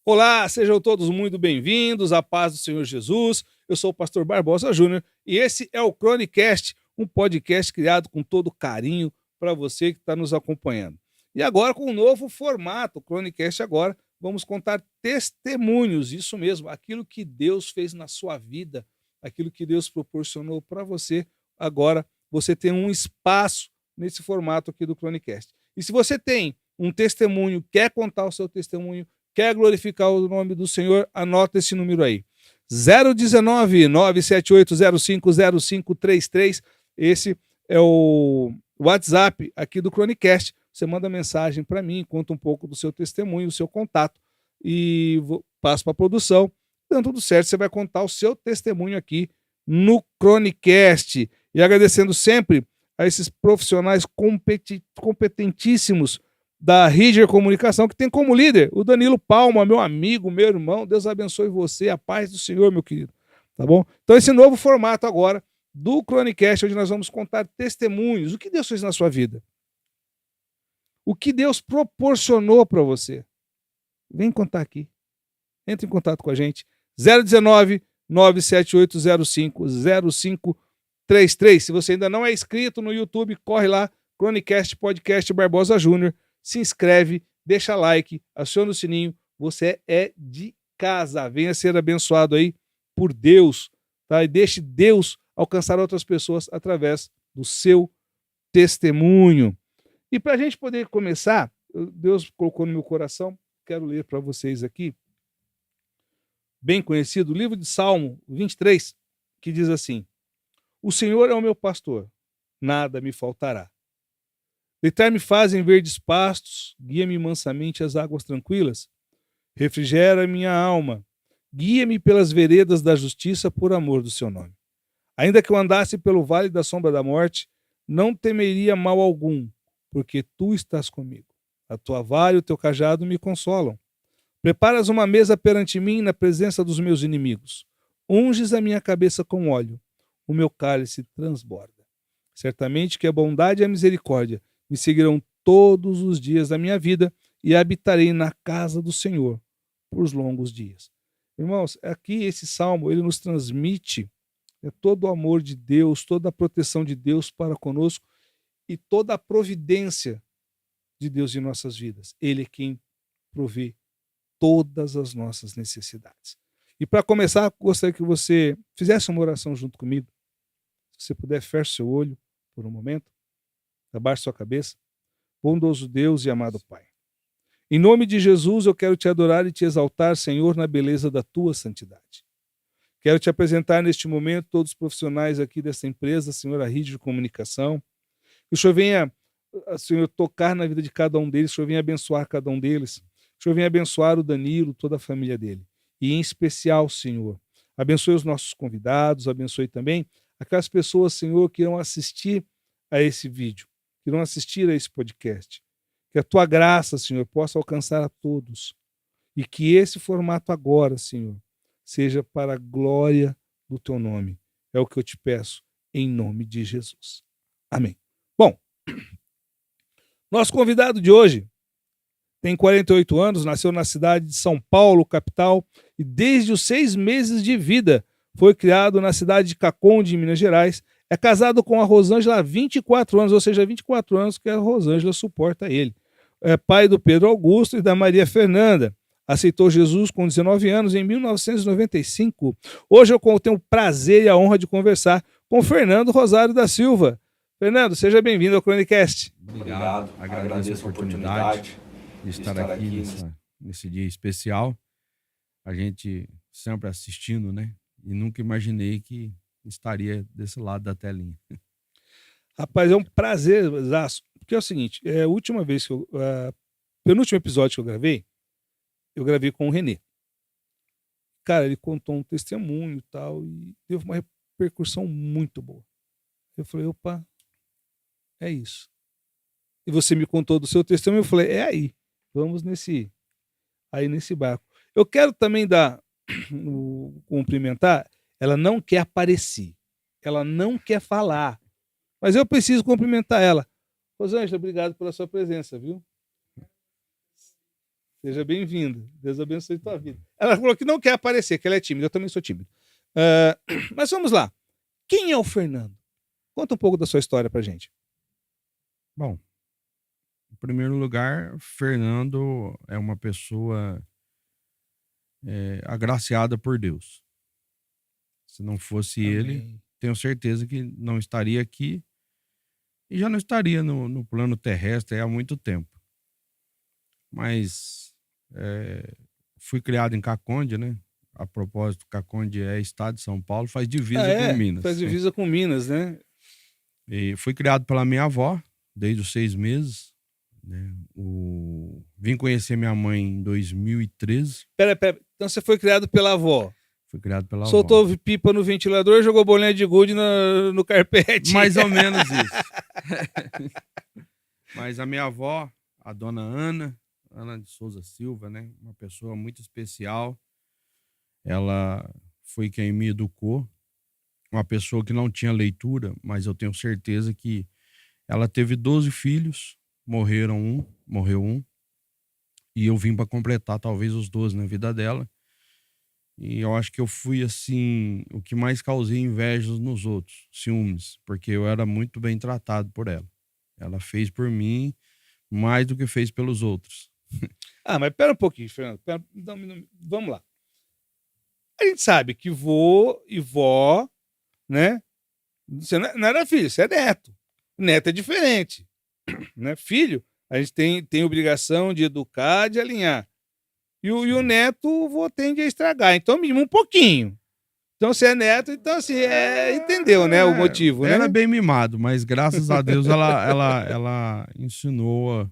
Olá, sejam todos muito bem-vindos, à paz do Senhor Jesus. Eu sou o pastor Barbosa Júnior e esse é o Chronicast, um podcast criado com todo carinho para você que está nos acompanhando. E agora com um novo formato, o Chronicast agora, vamos contar testemunhos, isso mesmo, aquilo que Deus fez na sua vida, aquilo que Deus proporcionou para você. Agora você tem um espaço nesse formato aqui do Chronicast. E se você tem um testemunho, quer contar o seu testemunho, quer glorificar o nome do Senhor, anota esse número aí. 019-978050533. Esse é o WhatsApp aqui do Chronicast. Você manda mensagem para mim, conta um pouco do seu testemunho, o seu contato e passo para a produção. Dando tudo certo, você vai contar o seu testemunho aqui no Chronicast. E agradecendo sempre a esses profissionais competentíssimos da Ridger Comunicação, que tem como líder o Danilo Palma, meu amigo, meu irmão. Deus abençoe você, a paz do Senhor, meu querido. Tá bom? Então, esse novo formato agora do Chronicast, onde nós vamos contar testemunhos. O que Deus fez na sua vida? O que Deus proporcionou para você? Vem contar aqui. Entre em contato com a gente. 019-978050533. Se você ainda não é inscrito no YouTube, corre lá, Chronicast Podcast Barbosa Júnior. Se inscreve, deixa like, aciona o sininho, você é de casa. Venha ser abençoado aí por Deus, tá? E deixe Deus alcançar outras pessoas através do seu testemunho. E para a gente poder começar, Deus colocou no meu coração, quero ler para vocês aqui, bem conhecido, o livro de Salmo 23, que diz assim: O Senhor é o meu pastor, nada me faltará. Deitar-me fazem verdes pastos, guia-me mansamente às águas tranquilas. Refrigera minha alma, guia-me pelas veredas da justiça por amor do seu nome. Ainda que eu andasse pelo vale da sombra da morte, não temeria mal algum, porque tu estás comigo. A tua vara e o teu cajado me consolam. Preparas uma mesa perante mim na presença dos meus inimigos. Unges a minha cabeça com óleo, o meu cálice transborda. Certamente que a bondade e a misericórdia me seguirão todos os dias da minha vida e habitarei na casa do Senhor por os longos dias. Irmãos, aqui esse salmo, ele nos transmite todo o amor de Deus, toda a proteção de Deus para conosco e toda a providência de Deus em nossas vidas. Ele é quem provê todas as nossas necessidades. E para começar, gostaria que você fizesse uma oração junto comigo. Se você puder, feche seu olho por um momento. Abaixe sua cabeça. Bondoso Deus e amado Pai, em nome de Jesus eu quero te adorar e te exaltar, Senhor, na beleza da tua santidade. Quero te apresentar neste momento todos os profissionais aqui dessa empresa, Senhor, a Ridger Comunicação. Que o Senhor venha, Senhor, tocar na vida de cada um deles, que o Senhor venha abençoar cada um deles. Que o Senhor venha abençoar o Danilo, toda a família dele. E em especial, Senhor, abençoe os nossos convidados, abençoe também aquelas pessoas, Senhor, que irão assistir a esse vídeo, que irão assistir a esse podcast. Que a tua graça, Senhor, possa alcançar a todos. E que esse formato agora, Senhor, seja para a glória do teu nome. É o que eu te peço, em nome de Jesus. Amém. Bom, nosso convidado de hoje tem 48 anos, nasceu na cidade de São Paulo, capital, e desde os 6 meses de vida foi criado na cidade de Caconde, em Minas Gerais. É casado com a Rosângela há 24 anos, ou seja, 24 anos que a Rosângela suporta ele. É pai do Pedro Augusto e da Maria Fernanda. Aceitou Jesus com 19 anos em 1995. Hoje eu tenho o prazer e a honra de conversar com Fernando Rosário da Silva. Fernando, seja bem-vindo ao Chronicast. Obrigado. Agradeço a oportunidade de estar aqui nesse dia especial. A gente sempre assistindo, né? E nunca imaginei que estaria desse lado da telinha. Rapaz, é um prazer, porque é o seguinte, a última vez que penúltimo episódio que eu gravei com o Renê. Cara, ele contou um testemunho e tal, e teve uma repercussão muito boa. Eu falei, opa, é isso. E você me contou do seu testemunho, eu falei, é aí, vamos nesse barco. Eu quero também cumprimentar. Ela não quer aparecer, ela não quer falar, mas eu preciso cumprimentar ela. Rosângela, obrigado pela sua presença, viu? Seja bem-vinda. Deus abençoe tua vida. Ela falou que não quer aparecer, que ela é tímida. Eu também sou tímido. Mas vamos lá. Quem é o Fernando? Conta um pouco da sua história pra gente. Bom, em primeiro lugar, Fernando é uma pessoa agraciada por Deus. Se não fosse Amém. ele, tenho certeza que não estaria aqui e já não estaria no plano terrestre há muito tempo. Mas fui criado em Caconde, né? A propósito, Caconde é estado de São Paulo, faz divisa com Minas. Faz divisa com Minas, né? E fui criado pela minha avó, desde os 6 meses. Né? Vim conhecer minha mãe em 2013. Pera. Então você foi criado pela avó? Fui criado pela avó. Soltou pipa no ventilador e jogou bolinha de gude no carpete? Mais ou menos isso. Mas a minha avó, a dona Ana de Souza Silva, né? Uma pessoa muito especial. Ela foi quem me educou. Uma pessoa que não tinha leitura, mas eu tenho certeza que ela teve 12 filhos, morreu um, e eu vim para completar talvez os 12 na vida dela. E eu acho que eu fui, assim, o que mais causei inveja nos outros, ciúmes, porque eu era muito bem tratado por ela. Ela fez por mim mais do que fez pelos outros. Mas pera um pouquinho, Fernando. Vamos lá. A gente sabe que vô e vó, né? Você não era filho, você é neto. Neto é diferente. Né? Filho, a gente tem obrigação de educar, de alinhar. E o neto, o vô tende a estragar. Então, mínimo um pouquinho. Então, você é neto, então, assim, entendeu, né? O motivo, né? Era bem mimado, mas graças a Deus ela ensinou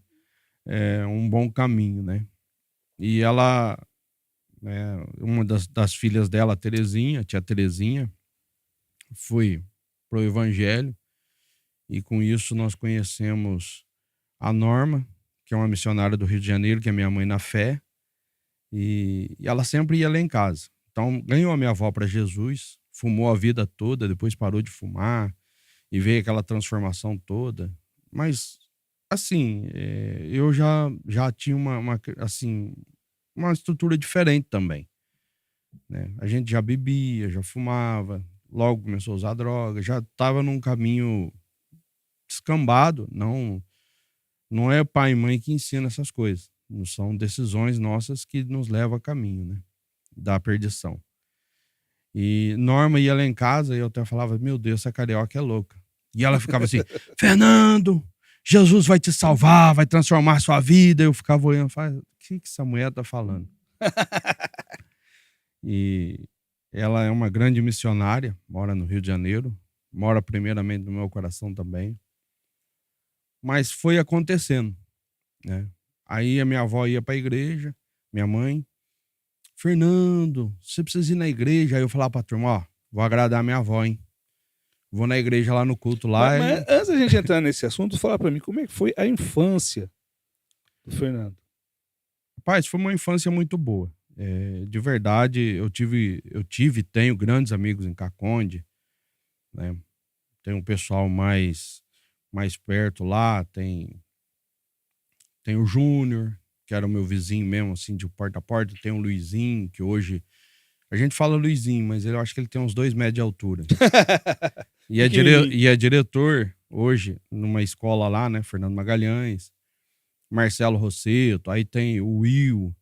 um bom caminho, né? E ela, uma das filhas dela, a tia Terezinha, foi pro Evangelho. E com isso nós conhecemos a Norma, que é uma missionária do Rio de Janeiro, que é minha mãe na fé. E ela sempre ia lá em casa. Então, ganhou a minha avó para Jesus, fumou a vida toda, depois parou de fumar e veio aquela transformação toda. Mas, assim, eu já tinha uma estrutura diferente também. Né? A gente já bebia, já fumava, logo começou a usar droga, já estava num caminho descambado. Não é pai e mãe que ensinam essas coisas. Não são decisões nossas que nos levam a caminho, né? Da perdição. E Norma ia lá em casa e eu até falava, meu Deus, essa carioca é louca. E ela ficava assim, Fernando, Jesus vai te salvar, vai transformar a sua vida. Eu ficava olhando, o que essa mulher tá falando? E ela é uma grande missionária, mora no Rio de Janeiro, mora primeiramente no meu coração também. Mas foi acontecendo, né? Aí a minha avó ia para a igreja, minha mãe, Fernando, você precisa ir na igreja. Aí eu falava pra turma, ó, vou agradar minha avó, hein? Vou na igreja lá no culto lá. Mas antes da gente entrar nesse assunto, fala pra mim, como é que foi a infância do Fernando? Rapaz, foi uma infância muito boa. De verdade, eu tenho grandes amigos em Caconde, né? Tem um pessoal mais perto lá, tem o Júnior, que era o meu vizinho mesmo, assim, de porta a porta. Tem o Luizinho, que hoje... A gente fala Luizinho, mas eu acho que ele tem uns 2 metros de altura. E é diretor hoje numa escola lá, né? Fernando Magalhães, Marcelo Rosseto, aí tem o Will,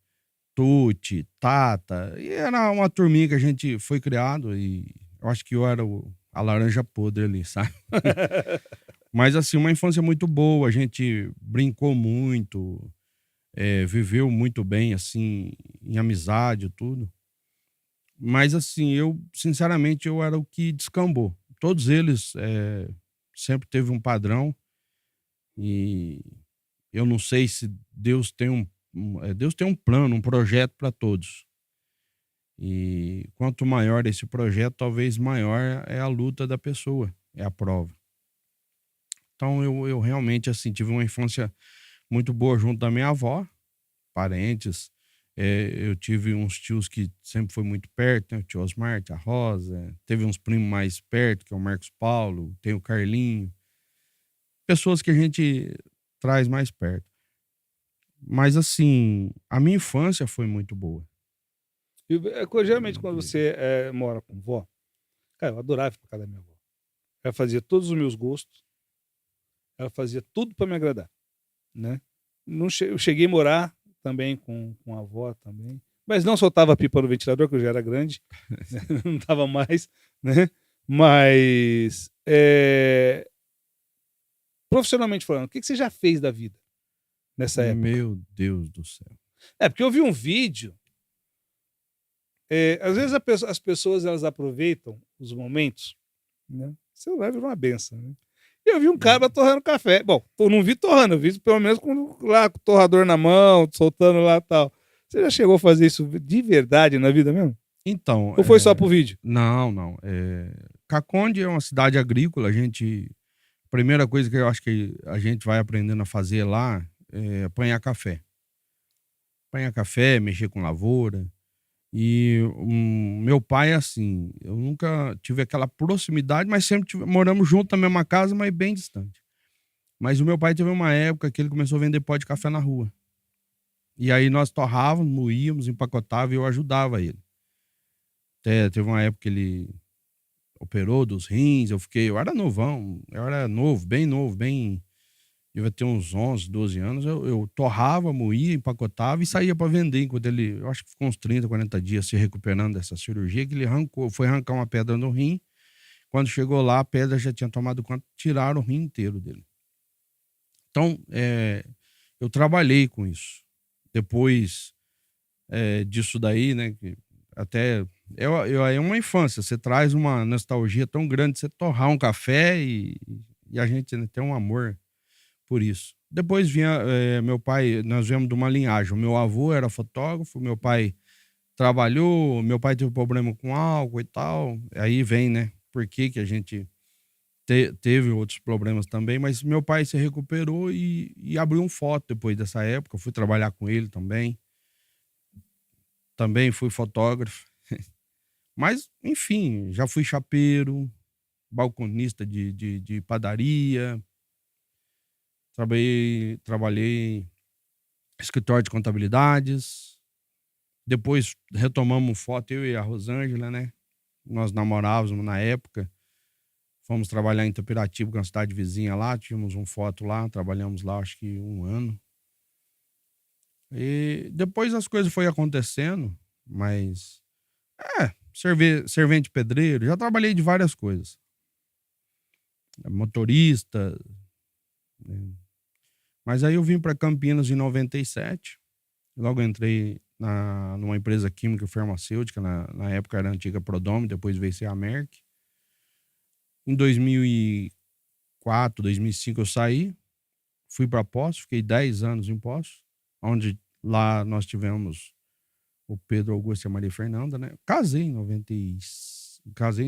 Tuti, Tata. E era uma turminha que a gente foi criado e eu acho que eu era a laranja podre ali, sabe? Mas, assim, uma infância muito boa. A gente brincou muito, viveu muito bem, assim, em amizade e tudo. Mas, assim, sinceramente, eu era o que descambou. Todos eles sempre teve um padrão e eu não sei se Deus tem um plano, um projeto para todos. E quanto maior esse projeto, talvez maior é a luta da pessoa, é a prova. Então, eu realmente, assim, tive uma infância muito boa junto da minha avó, parentes. Eu tive uns tios que sempre foi muito perto, né? O tio Osmar, a Rosa. Teve uns primos mais perto, que é o Marcos Paulo, tem o Carlinho. pessoas que a gente traz mais perto. Mas, assim, a minha infância foi muito boa. E, geralmente, quando você mora com vó, cara, eu adorava ir pra casa da minha avó. Ela fazia todos os meus gostos, ela fazia tudo para me agradar, né? Não eu cheguei a morar também com a avó também, mas não soltava pipa no ventilador, que eu já era grande, né? Não tava mais, né? Mas, profissionalmente falando, o que você já fez da vida nessa época? Meu Deus do céu. Porque eu vi um vídeo, às vezes as pessoas elas aproveitam os momentos, né? O celular virou uma benção, né? E eu vi um cara torrando café. Bom, eu não vi torrando, eu vi pelo menos com o torrador na mão, soltando lá e tal. Você já chegou a fazer isso de verdade na vida mesmo? Então, Ou foi só pro vídeo? não. Caconde é uma cidade agrícola. A primeira coisa que eu acho que a gente vai aprendendo a fazer lá é apanhar café. Apanhar café, mexer com lavoura. E meu pai, assim, eu nunca tive aquela proximidade, mas sempre moramos juntos na mesma casa, mas bem distante. Mas o meu pai teve uma época que ele começou a vender pó de café na rua. E aí nós torrávamos, moíamos, empacotávamos e eu ajudava ele. Até teve uma época que ele operou dos rins, eu era novão, eu era novo, bem, eu ia ter uns 11, 12 anos, eu torrava, moía, empacotava e saía para vender, enquanto ele, eu acho que ficou uns 30, 40 dias se recuperando dessa cirurgia, que ele foi arrancar uma pedra no rim, quando chegou lá, a pedra já tinha tomado conta, tiraram o rim inteiro dele. Então, eu trabalhei com isso. Depois disso daí, né, que até é uma infância, você traz uma nostalgia tão grande, você torrar um café e a gente, né, tem um amor por isso. Depois vinha meu pai, nós viemos de uma linhagem, o meu avô era fotógrafo, meu pai trabalhou, meu pai teve problema com álcool e tal, aí vem, né, por que a gente teve outros problemas também, mas meu pai se recuperou e abriu um foto depois dessa época, eu fui trabalhar com ele também fui fotógrafo. Mas, enfim, já fui chapeiro, balconista de padaria, trabalhei em escritório de contabilidades. Depois retomamos foto, eu e a Rosângela, né? Nós namorávamos na época. Fomos trabalhar em Itapiratiba, que é uma cidade vizinha lá. Tínhamos um foto lá, trabalhamos lá acho que 1 ano. E depois as coisas foram acontecendo, mas... servente pedreiro, já trabalhei de várias coisas. Motorista, né? Mas aí eu vim para Campinas em 97. Logo entrei numa empresa química farmacêutica, na época era a antiga Prodome, depois veio ser a Merck. Em 2004, 2005 eu saí, fui para Poços, fiquei 10 anos em Poços, onde lá nós tivemos o Pedro Augusto e a Maria Fernanda, né? Casei em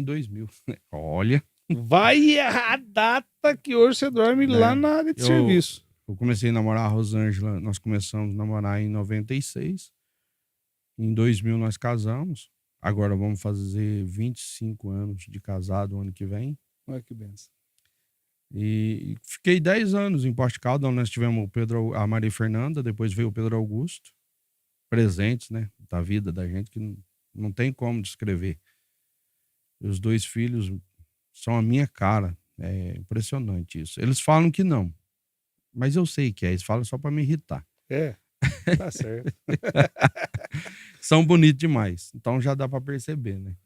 2000. Olha. Vai a data que hoje você dorme lá na área de serviço. Eu comecei a namorar a Rosângela, nós começamos a namorar em 96. Em 2000 nós casamos. Agora vamos fazer 25 anos de casado o ano que vem. Olha que benção. E fiquei 10 anos em Poste Caldas, onde nós tivemos a Maria Fernanda, depois veio o Pedro Augusto. Presentes, né, da vida da gente que não tem como descrever. E os 2 filhos são a minha cara. É impressionante isso. Eles falam que não, mas eu sei que eles falam só para me irritar. Tá certo. São bonitos demais, então já dá para perceber, né?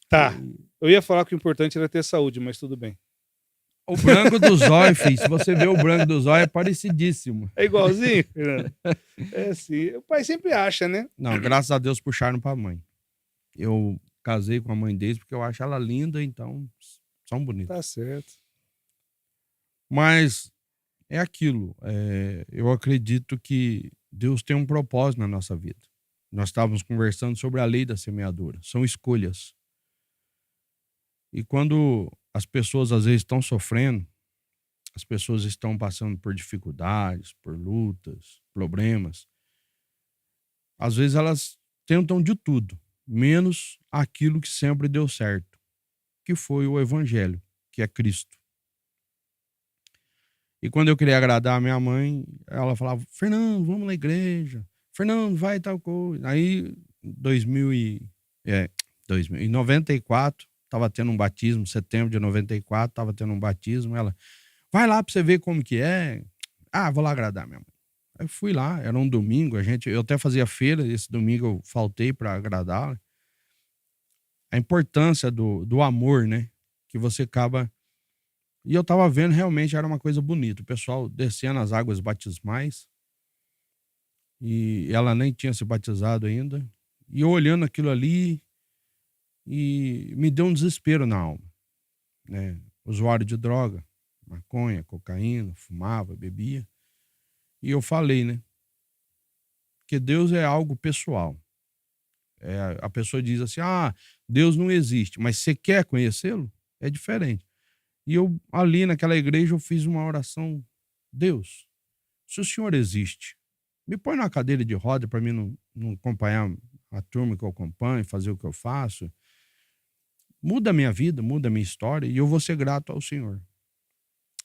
Tá. Eu ia falar que o importante era ter saúde, mas tudo bem. O branco do zóio, filho, se você ver o branco do zóio, é parecidíssimo. É igualzinho, Fernando? Sim. O pai sempre acha, né? Não, graças a Deus puxaram pra mãe. Eu casei com a mãe deles porque eu acho ela linda, então são bonitos. Tá certo. Mas é aquilo. Eu acredito que Deus tem um propósito na nossa vida. Nós estávamos conversando sobre a lei da semeadura. São escolhas. E quando as pessoas às vezes estão sofrendo, as pessoas estão passando por dificuldades, por lutas, problemas, às vezes elas tentam de tudo, menos aquilo que sempre deu certo, que foi o Evangelho, que é Cristo. E quando eu queria agradar a minha mãe, ela falava, Fernando, vamos na igreja. Fernando, vai tal coisa. Aí, em 94, estava tendo um batismo, setembro de 94, estava tendo um batismo. Ela, vai lá para você ver como que é. Ah, vou lá agradar minha mãe. Aí fui lá, era um domingo, eu até fazia feira, esse domingo eu faltei para agradá-la. A importância do amor, né? Que você acaba... E eu tava vendo, realmente era uma coisa bonita. O pessoal descendo as águas batismais, e ela nem tinha se batizado ainda. E eu olhando aquilo ali, e me deu um desespero na alma, né? Usuário de droga, maconha, cocaína, fumava, bebia. E eu falei, né? Que Deus é algo pessoal. A pessoa diz assim, Deus não existe, mas você quer conhecê-lo? É diferente. E eu, ali naquela igreja, eu fiz uma oração. Deus, se o Senhor existe, me põe na cadeira de roda para mim não acompanhar a turma que eu acompanho, fazer o que eu faço. Muda a minha vida, muda a minha história e eu vou ser grato ao Senhor.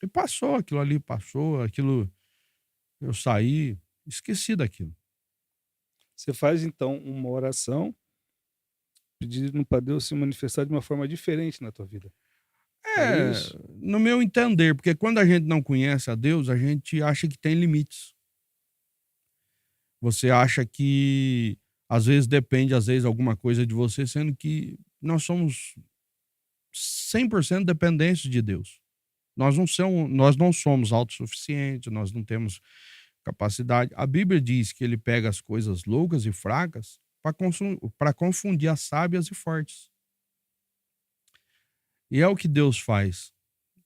E passou, aquilo ali passou, aquilo... Eu saí, esqueci daquilo. Você faz, então, uma oração pedindo para Deus se manifestar de uma forma diferente na tua vida. É isso? No meu entender, porque quando a gente não conhece a Deus, a gente acha que tem limites. Você acha que, às vezes, depende, alguma coisa de você, sendo que nós somos 100% dependentes de Deus. Nós não somos autossuficientes, nós não temos capacidade. A Bíblia diz que ele pega as coisas loucas e fracas para confundir as sábias e fortes. E é o que Deus faz.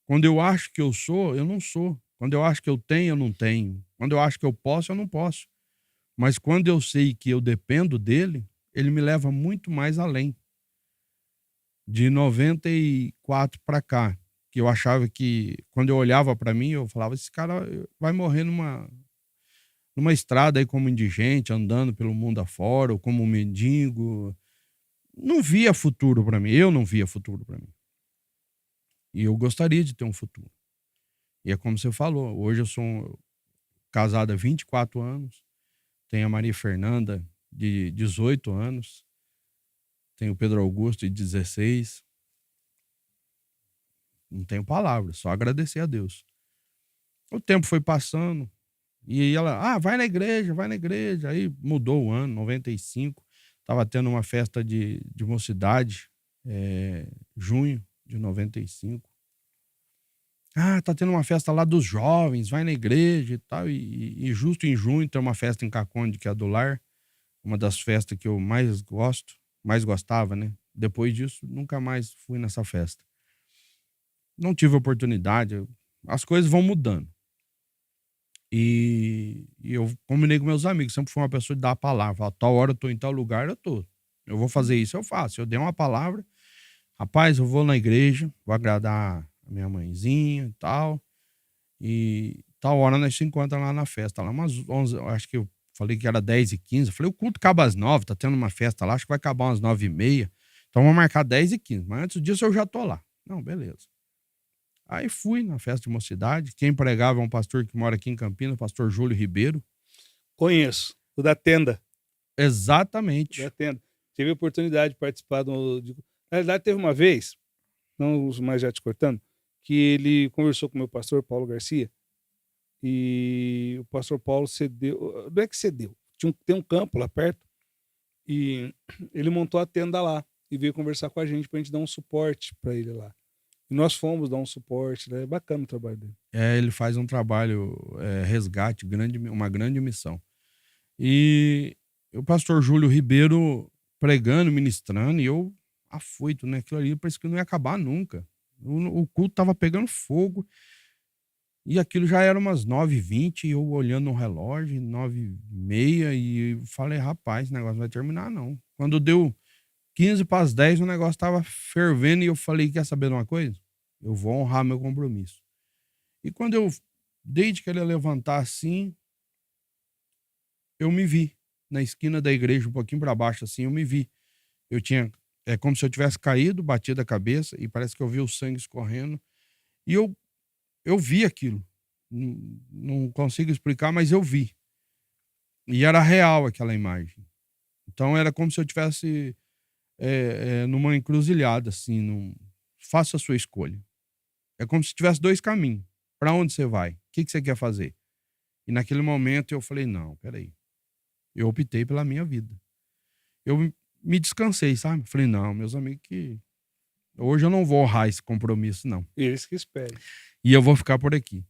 Quando eu acho que eu sou, eu não sou. Quando eu acho que eu tenho, eu não tenho. Quando eu acho que eu posso, eu não posso. Mas quando eu sei que eu dependo dele, ele me leva muito mais além. De 94 para cá, que eu achava que, quando eu olhava para mim, eu falava, esse cara vai morrer numa estrada aí como indigente, andando pelo mundo afora, ou como um mendigo. Não via futuro para mim, eu não via futuro para mim. E eu gostaria de ter um futuro. E é como você falou, hoje eu sou casado há 24 anos, tenho a Maria Fernanda de 18 anos, tenho o Pedro Augusto de 16. Não tenho palavras, só agradecer a Deus. O tempo foi passando, e ela, vai na igreja, vai na igreja. Aí mudou o ano, 95, estava tendo uma festa de mocidade, junho de 95. Tá tendo uma festa lá dos jovens, vai na igreja e tal. E justo em junho tem uma festa em Caconde, que é a do Lar, uma das festas que eu mais gostava, né? Depois disso, nunca mais fui nessa festa. Não tive oportunidade, as coisas vão mudando. E eu combinei com meus amigos, sempre fui uma pessoa de dar a palavra. A tal hora eu tô em tal lugar, eu tô. Eu vou fazer isso, eu faço. Eu dei uma palavra, rapaz, eu vou na igreja, vou agradar a minha mãezinha e tal. E tal hora nós se encontramos lá na festa, lá umas 11, acho que eu falei que era 10h15. Eu falei, o culto acaba às 9, tá tendo uma festa lá, acho que vai acabar umas 9h30. Então vamos marcar 10h15, mas antes disso eu já tô lá. Não, beleza. Aí fui na festa de mocidade. Quem pregava é um pastor que mora aqui em Campinas, o pastor Júlio Ribeiro. Conheço, o da tenda. Exatamente. Da tenda. Tive a oportunidade de participar Na realidade, teve uma vez, não mais já te cortando, que ele conversou com o meu pastor, Paulo Garcia, e o pastor Paulo cedeu, não é que cedeu, tem um campo lá perto, e ele montou a tenda lá, e veio conversar com a gente pra gente dar um suporte pra ele lá. E nós fomos dar um suporte, né? É bacana o trabalho dele. Ele faz um trabalho, resgate, uma grande missão. E o pastor Júlio Ribeiro pregando, ministrando, e eu afoito, né? Aquilo ali parece que não ia acabar nunca. O culto tava pegando fogo, e aquilo já era umas 9h20, e eu olhando no relógio, 9h30, e falei, rapaz, esse negócio não vai terminar, não. Quando deu 15 para as 10, o negócio tava fervendo, e eu falei, quer saber de uma coisa? Eu vou honrar meu compromisso. E quando eu dei de querer levantar assim, eu me vi na esquina da igreja, um pouquinho para baixo assim, eu me vi. Eu tinha, como se eu tivesse caído, batido a cabeça, e parece que eu vi o sangue escorrendo. E eu vi aquilo. Não consigo explicar, mas eu vi. E era real aquela imagem. Então era como se eu tivesse numa encruzilhada, assim, faça a sua escolha. É como se tivesse dois caminhos. Para onde você vai? O que você quer fazer? E naquele momento eu falei, não, peraí. Eu optei pela minha vida. Eu me descansei, sabe? Falei, não, meus amigos, que hoje eu não vou honrar esse compromisso, não. Eles que esperem. E eu vou ficar por aqui.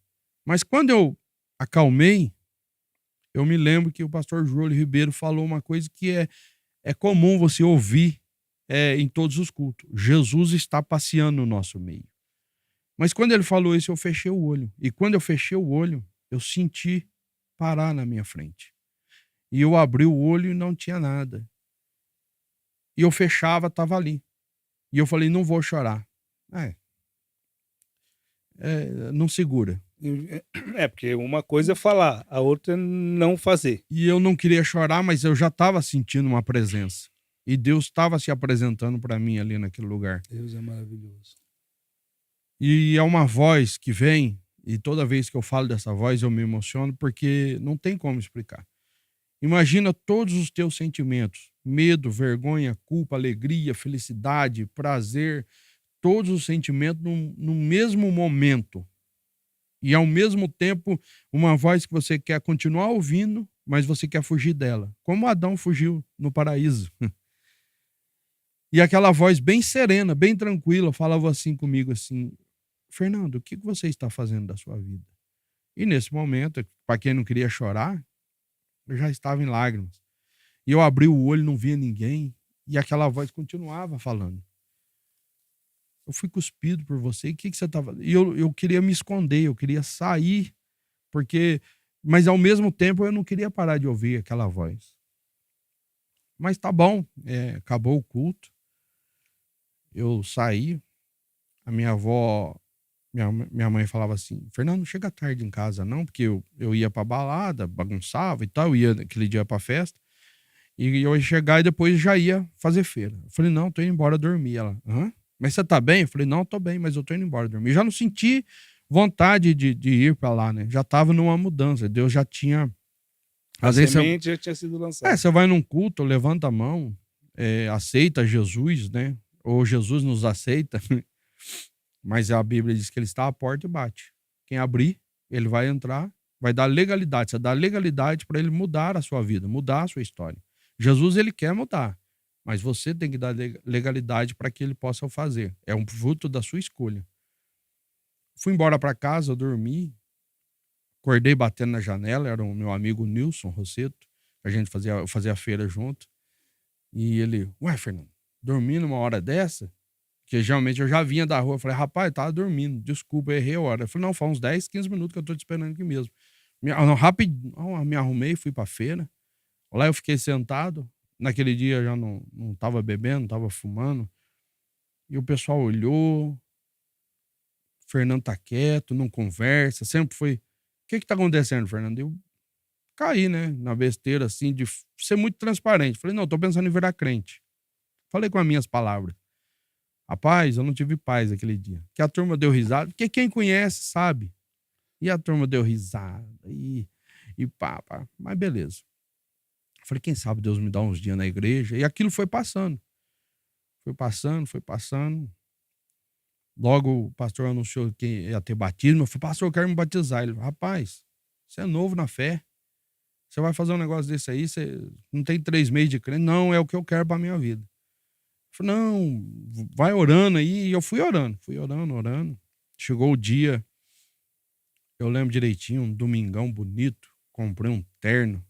Mas quando eu acalmei, eu me lembro que o pastor Júlio Ribeiro falou uma coisa que é comum você ouvir em todos os cultos. Jesus está passeando no nosso meio. Mas quando ele falou isso, eu fechei o olho. E quando eu fechei o olho, eu senti parar na minha frente. E eu abri o olho e não tinha nada. E eu fechava, estava ali. E eu falei, não vou chorar. Não segura. Porque uma coisa é falar, a outra é não fazer. E eu não queria chorar, mas eu já estava sentindo uma presença. E Deus estava se apresentando para mim ali naquele lugar. Deus é maravilhoso. E é uma voz que vem, e toda vez que eu falo dessa voz eu me emociono, porque não tem como explicar. Imagina todos os teus sentimentos: medo, vergonha, culpa, alegria, felicidade, prazer, todos os sentimentos no mesmo momento. E ao mesmo tempo, uma voz que você quer continuar ouvindo, mas você quer fugir dela. Como Adão fugiu no paraíso. E aquela voz bem serena, bem tranquila, falava assim comigo, assim, Fernando, o que você está fazendo da sua vida? E nesse momento, para quem não queria chorar, eu já estava em lágrimas. E eu abri o olho, não via ninguém, e aquela voz continuava falando. Eu fui cuspido por você, e o que você estava... E eu queria me esconder, eu queria sair, mas ao mesmo tempo eu não queria parar de ouvir aquela voz. Mas tá bom, acabou o culto, eu saí, a minha avó... Minha mãe falava assim, Fernando, não chega tarde em casa não, porque eu ia pra balada, bagunçava e tal, eu ia aquele dia pra festa, e eu ia chegar e depois já ia fazer feira. Eu falei, não, tô indo embora dormir. Ela, hã? Mas você tá bem? Eu falei, não, tô bem, mas eu tô indo embora dormir. Eu já não senti vontade de ir pra lá, né? Já tava numa mudança, Deus já tinha... A semente já tinha sido lançada. Você vai num culto, levanta a mão, aceita Jesus, né? Ou Jesus nos aceita, mas a Bíblia diz que ele está à porta e bate. Quem abrir, ele vai entrar, vai dar legalidade. Você dá legalidade para ele mudar a sua vida, mudar a sua história. Jesus, ele quer mudar, mas você tem que dar legalidade para que ele possa o fazer. É um fruto da sua escolha. Fui embora para casa, eu dormi, acordei batendo na janela, era o meu amigo Nilson Rosseto, a gente fazia a feira junto, e ele, ué, Fernando, dormindo uma hora dessa? Porque geralmente eu já vinha da rua, eu falei, rapaz, eu tava dormindo, desculpa, eu errei a hora. Eu falei, não, faz uns 10, 15 minutos que eu tô te esperando aqui mesmo. Rapidinho, me arrumei, fui pra feira. Lá eu fiquei sentado. Naquele dia eu já não tava bebendo, não tava fumando. E o pessoal olhou. Fernando tá quieto, não conversa, sempre foi. O que tá acontecendo, Fernando? Eu caí, né, na besteira, assim, de ser muito transparente. Falei, não, tô pensando em virar crente. Falei com as minhas palavras. Rapaz, eu não tive paz aquele dia. Que a turma deu risada, porque quem conhece sabe. E a turma deu risada, e pá. Mas beleza. Falei, quem sabe Deus me dá uns dias na igreja. E aquilo foi passando. Foi passando. Logo o pastor anunciou que ia ter batismo. Eu falei, pastor, eu quero me batizar. Ele falou, rapaz, você é novo na fé. Você vai fazer um negócio desse aí, você não tem 3 meses de crente. Não, é o que eu quero pra minha vida. Eu falei, não, vai orando aí. E eu fui orando. Chegou o dia, eu lembro direitinho, um domingão bonito. Comprei um terno.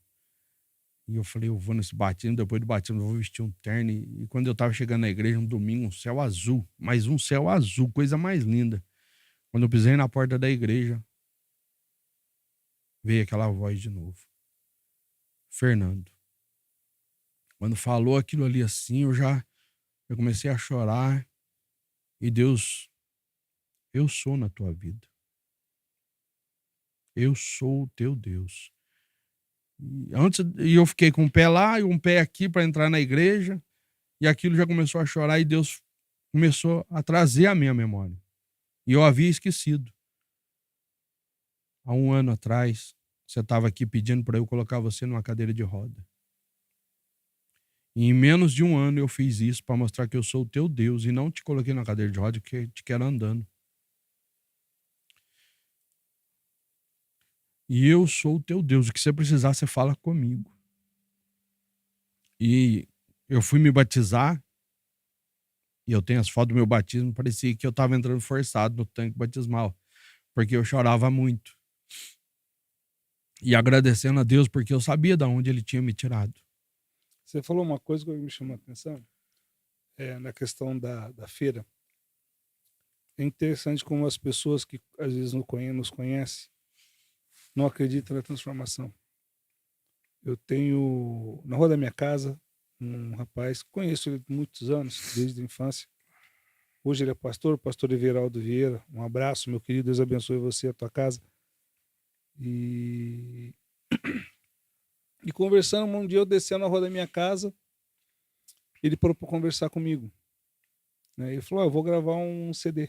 E eu falei, eu vou nesse batismo, depois do batismo eu vou vestir um terno. E quando eu tava chegando na igreja, um domingo, um céu azul. Mas um céu azul, coisa mais linda. Quando eu pisei na porta da igreja, veio aquela voz de novo. Fernando. Quando falou aquilo ali assim, eu comecei a chorar. E Deus, eu sou na tua vida. Eu sou o teu Deus. E eu fiquei com um pé lá e um pé aqui para entrar na igreja. E aquilo já começou a chorar e Deus começou a trazer a minha memória. E eu havia esquecido. há 1 ano atrás, você estava aqui pedindo para eu colocar você numa cadeira de roda. E em menos de 1 ano eu fiz isso para mostrar que eu sou o teu Deus e não te coloquei na cadeira de roda, que te quero andando. E eu sou o teu Deus. O que você precisar, você fala comigo. E eu fui me batizar, e eu tenho as fotos do meu batismo, parecia que eu estava entrando forçado no tanque batismal, porque eu chorava muito. E agradecendo a Deus, porque eu sabia de onde Ele tinha me tirado. Você falou uma coisa que me chamou a atenção, na questão da feira. É interessante como as pessoas que às vezes nos conhecem não acreditam na transformação. Eu tenho, na rua da minha casa, um rapaz, conheço ele há muitos anos, desde a infância. Hoje ele é pastor Everaldo Vieira. Um abraço, meu querido, Deus abençoe você e a tua casa. E conversando, um dia eu descendo na rua da minha casa, ele parou para conversar comigo. Ele falou, eu vou gravar um CD.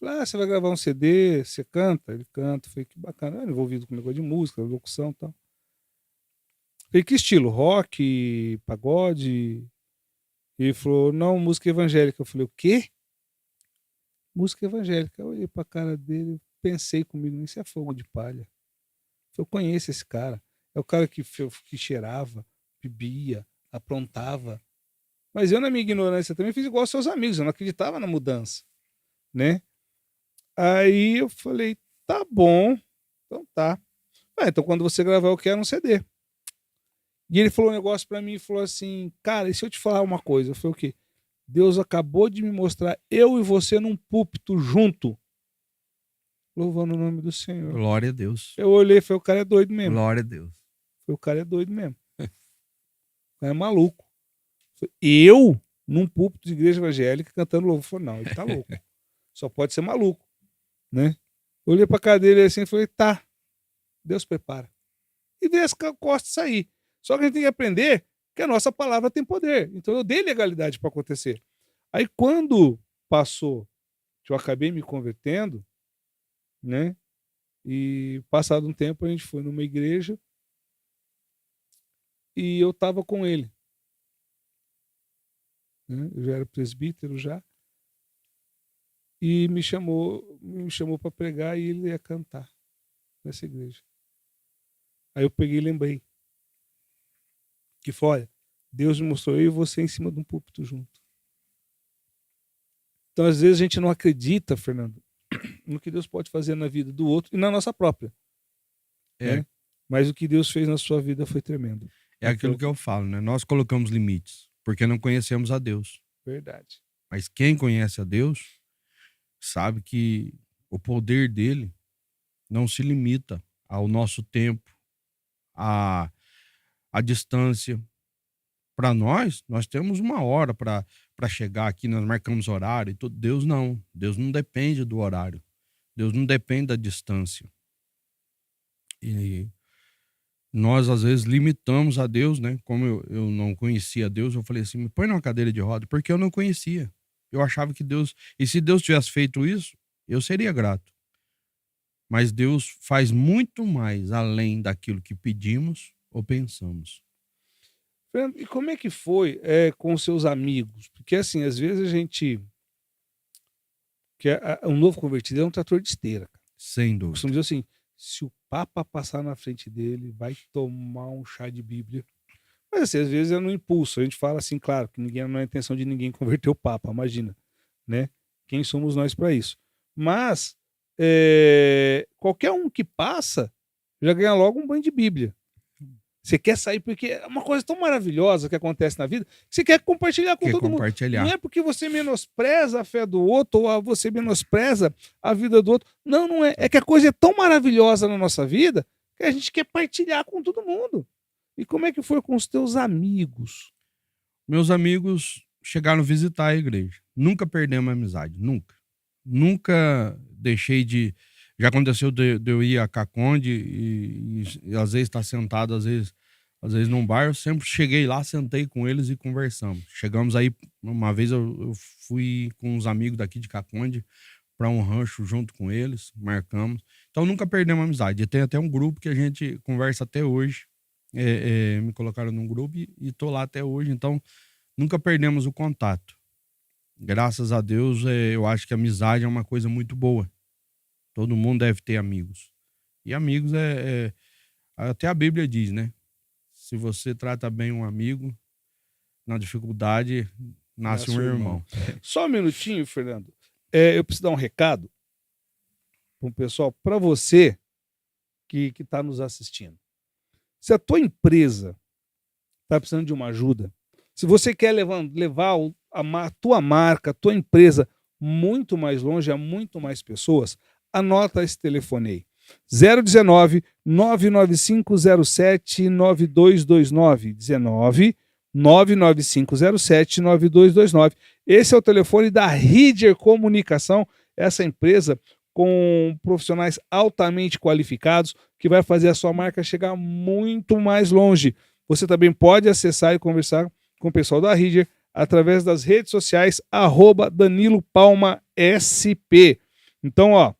Eu falei, você vai gravar um CD, você canta? Ele canta. Eu falei, que bacana, ele envolvido com negócio de música, locução e tal. Eu falei, que estilo? Rock, pagode? Ele falou, não, música evangélica. Eu falei, o quê? Música evangélica. Eu olhei pra cara dele, pensei comigo, isso é fogo de palha. Eu conheço esse cara. É o cara que cheirava, bebia, aprontava. Mas eu, na minha ignorância, também fiz igual aos seus amigos, eu não acreditava na mudança, né? Aí eu falei, tá bom, então tá. Então quando você gravar eu quero um CD. E ele falou um negócio pra mim, falou assim, cara, e se eu te falar uma coisa? Eu falei, o quê? Deus acabou de me mostrar eu e você num púlpito junto, louvando o nome do Senhor. Glória a Deus. Eu olhei e falei, o cara é doido mesmo. Glória a Deus. O cara é doido mesmo. O cara é maluco. Eu, num púlpito de igreja evangélica, cantando louvor. Falei, não, ele tá louco. Só pode ser maluco, né? Eu olhei pra cara dele assim e falei, tá, Deus prepara. E dei as costas e saí. Só que a gente tem que aprender que a nossa palavra tem poder. Então eu dei legalidade para acontecer. Aí quando passou, que eu acabei me convertendo, né? E passado um tempo a gente foi numa igreja e eu tava com ele. Né? Eu já era presbítero já. E me chamou para pregar e ele ia cantar nessa igreja. Aí eu peguei e lembrei que foi, olha, Deus me mostrou eu e você em cima de um púlpito junto. Então, às vezes, a gente não acredita, Fernando, no que Deus pode fazer na vida do outro e na nossa própria. Né? Mas o que Deus fez na sua vida foi tremendo. É aquilo que eu falo, né? Nós colocamos limites, porque não conhecemos a Deus. Verdade. Mas quem conhece a Deus sabe que o poder dele não se limita ao nosso tempo, à distância. Para nós temos 1 hora para chegar aqui, nós marcamos horário e tudo. Deus não. Deus não depende do horário. Deus não depende da distância. E nós, às vezes, limitamos a Deus, né? Como eu não conhecia Deus, eu falei assim, me põe numa cadeira de roda, porque eu não conhecia. Eu achava que Deus... E se Deus tivesse feito isso, eu seria grato. Mas Deus faz muito mais além daquilo que pedimos ou pensamos. Fernando, e como é que foi com os seus amigos? Porque, assim, às vezes a gente... um novo convertido é um trator de esteira. Cara. Sem dúvida. Costumo dizer assim, se o Papa passar na frente dele, vai tomar um chá de Bíblia. Mas assim, às vezes é no impulso. A gente fala assim, claro, que não é a intenção de ninguém converter o Papa, imagina, né? Quem somos nós para isso? Mas qualquer um que passa já ganha logo um banho de Bíblia. Você quer sair porque é uma coisa tão maravilhosa que acontece na vida que você quer compartilhar com todo mundo. Não é porque você menospreza a fé do outro ou você menospreza a vida do outro. Não, não é. É que a coisa é tão maravilhosa na nossa vida que a gente quer partilhar com todo mundo. E como é que foi com os teus amigos? Meus amigos chegaram a visitar a igreja. Nunca perdemos a amizade. Nunca. Nunca deixei de... Já aconteceu de eu ir a Caconde e às vezes estar sentado, às vezes num bar. Eu sempre cheguei lá, sentei com eles e conversamos. Chegamos aí, uma vez eu fui com uns amigos daqui de Caconde para um rancho junto com eles, marcamos. Então nunca perdemos a amizade. E tem até um grupo que a gente conversa até hoje. Me colocaram num grupo e tô lá até hoje. Então nunca perdemos o contato. Graças a Deus, eu acho que a amizade é uma coisa muito boa. Todo mundo deve ter amigos. E amigos até a Bíblia diz, né? Se você trata bem um amigo, na dificuldade nasce um irmão. Só um minutinho, Fernando. Eu preciso dar um recado para o pessoal, para você que está nos assistindo. Se a tua empresa está precisando de uma ajuda, se você quer levar a tua marca, a tua empresa muito mais longe, a muito mais pessoas, anota esse telefone aí. 019 99507 9229 19 99507 9229. Esse é o telefone da Ridger Comunicação, essa empresa com profissionais altamente qualificados que vai fazer a sua marca chegar muito mais longe. Você também pode acessar e conversar com o pessoal da Ridger através das redes sociais @DaniloPalmaSP. Então,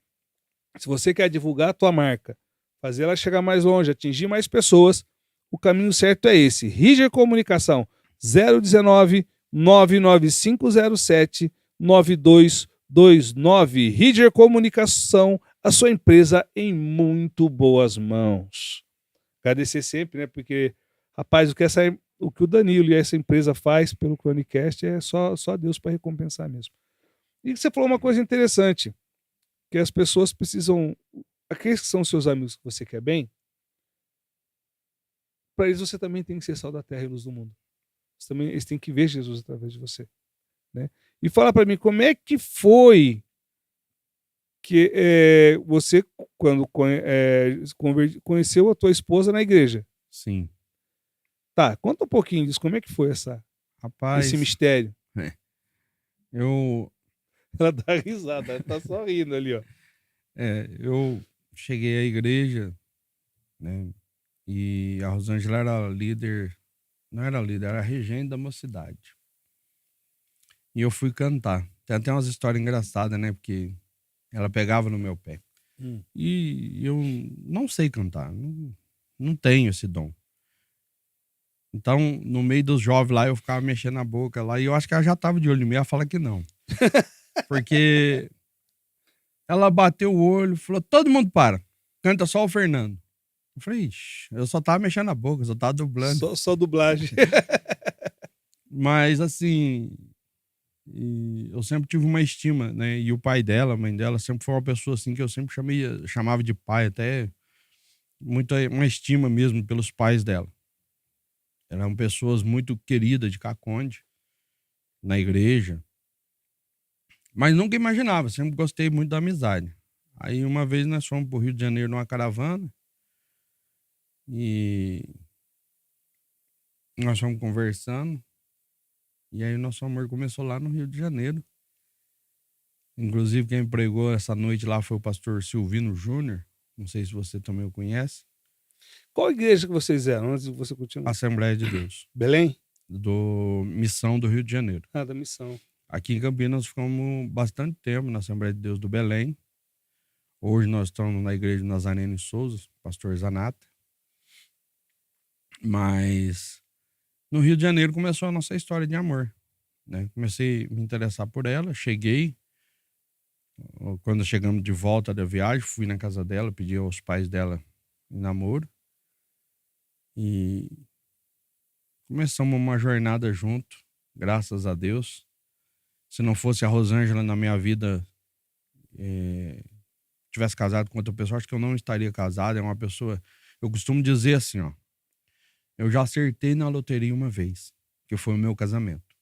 se você quer divulgar a tua marca, fazer ela chegar mais longe, atingir mais pessoas, o caminho certo é esse. Ridger Comunicação, 019 99507 9229. Ridger Comunicação, a sua empresa em muito boas mãos. Agradecer sempre, né? Porque, rapaz, o que o Danilo e essa empresa faz pelo Chronicast é só Deus para recompensar mesmo. E você falou uma coisa interessante, que as pessoas precisam, aqueles que são seus amigos que você quer bem, para eles você também tem que ser sal da terra e luz do mundo. Eles têm que ver Jesus através de você, né? E fala para mim, como é que foi que você, quando conheceu a tua esposa na igreja? Sim. Tá, conta um pouquinho disso, como é que foi esse mistério? Ela dá risada, ela tá só rindo ali, ó. Eu cheguei à igreja, né? E a Rosângela era líder, não era líder, era regente da mocidade. E eu fui cantar. Tem até umas histórias engraçadas, né? Porque ela pegava no meu pé. E eu não sei cantar, não tenho esse dom. Então, no meio dos jovens lá, eu ficava mexendo na boca lá. E eu acho que ela já tava de olho em mim, ela fala que não. Porque ela bateu o olho, falou, todo mundo para, canta só o Fernando. Eu falei, ixi, eu só tava mexendo na boca, só tava dublando. Só dublagem. Mas, assim, eu sempre tive uma estima, né? E o pai dela, a mãe dela, sempre foi uma pessoa assim que eu sempre chamava de pai, até uma estima mesmo pelos pais dela. Eram pessoas muito queridas de Caconde, na igreja. Mas nunca imaginava, sempre gostei muito da amizade. Aí uma vez nós fomos pro Rio de Janeiro numa caravana e nós fomos conversando e aí o nosso amor começou lá no Rio de Janeiro. Inclusive quem pregou essa noite lá foi o pastor Silvino Júnior, não sei se você também o conhece. Qual igreja que vocês eram antes de você continuar? Assembleia de Deus. Belém? Do Missão do Rio de Janeiro. Da Missão. Aqui em Campinas ficamos bastante tempo na Assembleia de Deus do Belém. Hoje nós estamos na igreja de Nazareno e Souza, pastor Zanata. Mas no Rio de Janeiro começou a nossa história de amor, né? Comecei a me interessar por ela, cheguei. Quando chegamos de volta da viagem, fui na casa dela, pedi aos pais dela em namoro. E começamos uma jornada junto, graças a Deus. Se não fosse a Rosângela na minha vida, tivesse casado com outra pessoa, acho que eu não estaria casado. É uma pessoa, eu costumo dizer assim, eu já acertei na loteria uma vez, que foi o meu casamento.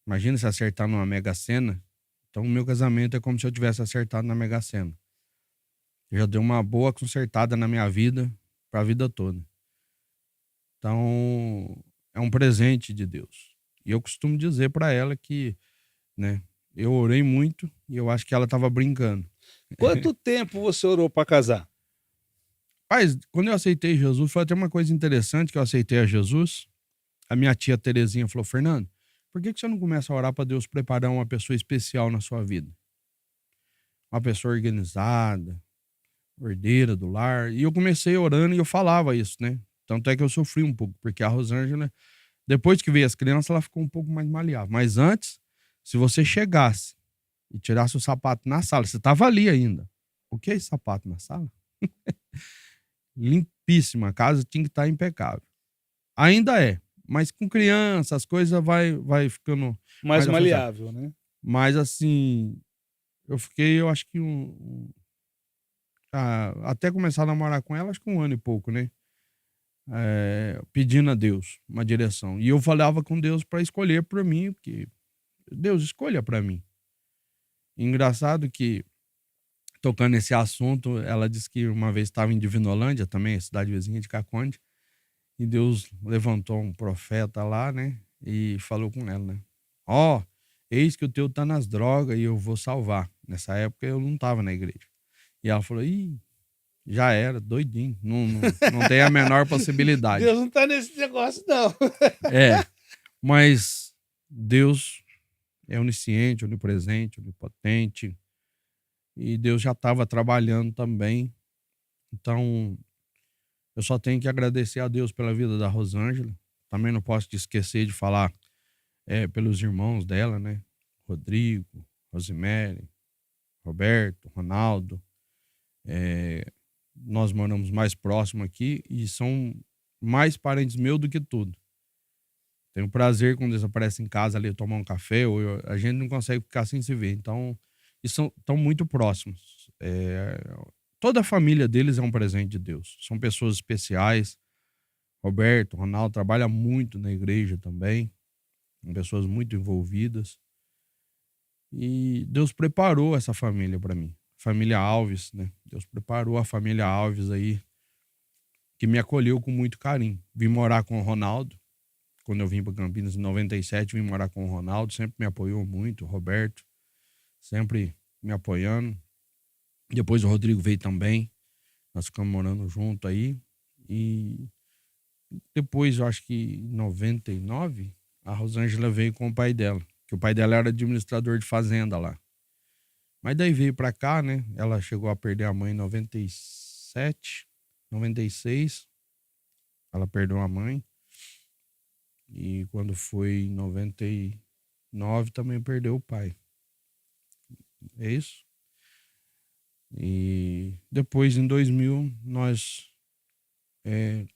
Imagina se acertar numa Mega Sena. Então o meu casamento é como se eu tivesse acertado na Mega Sena. Já deu uma boa consertada na minha vida, para a vida toda. Então é um presente de Deus. E eu costumo dizer para ela que, né, eu orei muito e eu acho que ela estava brincando. Quanto tempo você orou para casar? Mas quando eu aceitei Jesus, foi até uma coisa interessante que eu aceitei a Jesus. A minha tia Terezinha falou, Fernando, por que você não começa a orar para Deus preparar uma pessoa especial na sua vida? Uma pessoa organizada, ordeira do lar. E eu comecei orando e eu falava isso, né? Tanto é que eu sofri um pouco, porque a Rosângela, depois que veio as crianças, ela ficou um pouco mais maleável. Mas antes, se você chegasse e tirasse o sapato na sala, você estava ali ainda. O que é esse sapato na sala? Limpíssima, a casa tinha que estar impecável. Ainda é, mas com criança as coisas vai ficando Mais mais afundadas. maleável, né? Mas assim, eu acho que até começar a namorar com ela, acho que 1 ano e pouco, né? Pedindo a Deus uma direção. E eu falava com Deus para escolher para mim, porque Deus escolha para mim. Engraçado que, tocando nesse assunto, ela disse que uma vez estava em Divinolândia, também, cidade vizinha de Caconde, e Deus levantou um profeta lá, né? E falou com ela, né? Ó, eis que o teu tá nas drogas e eu vou salvar. Nessa época eu não estava na igreja. E ela falou, ih, já era, doidinho. Não tem a menor possibilidade. Deus não tá nesse negócio, não. Mas Deus é onisciente, onipresente, onipotente. E Deus já estava trabalhando também. Então, eu só tenho que agradecer a Deus pela vida da Rosângela. Também não posso esquecer de falar pelos irmãos dela, né? Rodrigo, Rosemary, Roberto, Ronaldo. Nós moramos mais próximo aqui e são mais parentes meus do que tudo. Tenho prazer quando eles aparecem em casa ali, tomar um café, a gente não consegue ficar sem se ver. Então, eles estão muito próximos. Toda a família deles é um presente de Deus. São pessoas especiais. Roberto, Ronaldo trabalha muito na igreja também. São pessoas muito envolvidas. E Deus preparou essa família para mim. Família Alves, né? Deus preparou a família Alves aí, que me acolheu com muito carinho. Vim morar com o Ronaldo. Quando eu vim para Campinas em 97, vim morar com o Ronaldo. Sempre me apoiou muito. O Roberto, sempre me apoiando. Depois o Rodrigo veio também. Nós ficamos morando junto aí. E depois, eu acho que em 99, a Rosângela veio com o pai dela. Que o pai dela era administrador de fazenda lá. Mas daí veio pra cá, né? Ela chegou a perder a mãe em 97, 96. Ela perdeu a mãe. E quando foi em 99, também perdeu o pai. É isso? E depois, em 2000, nós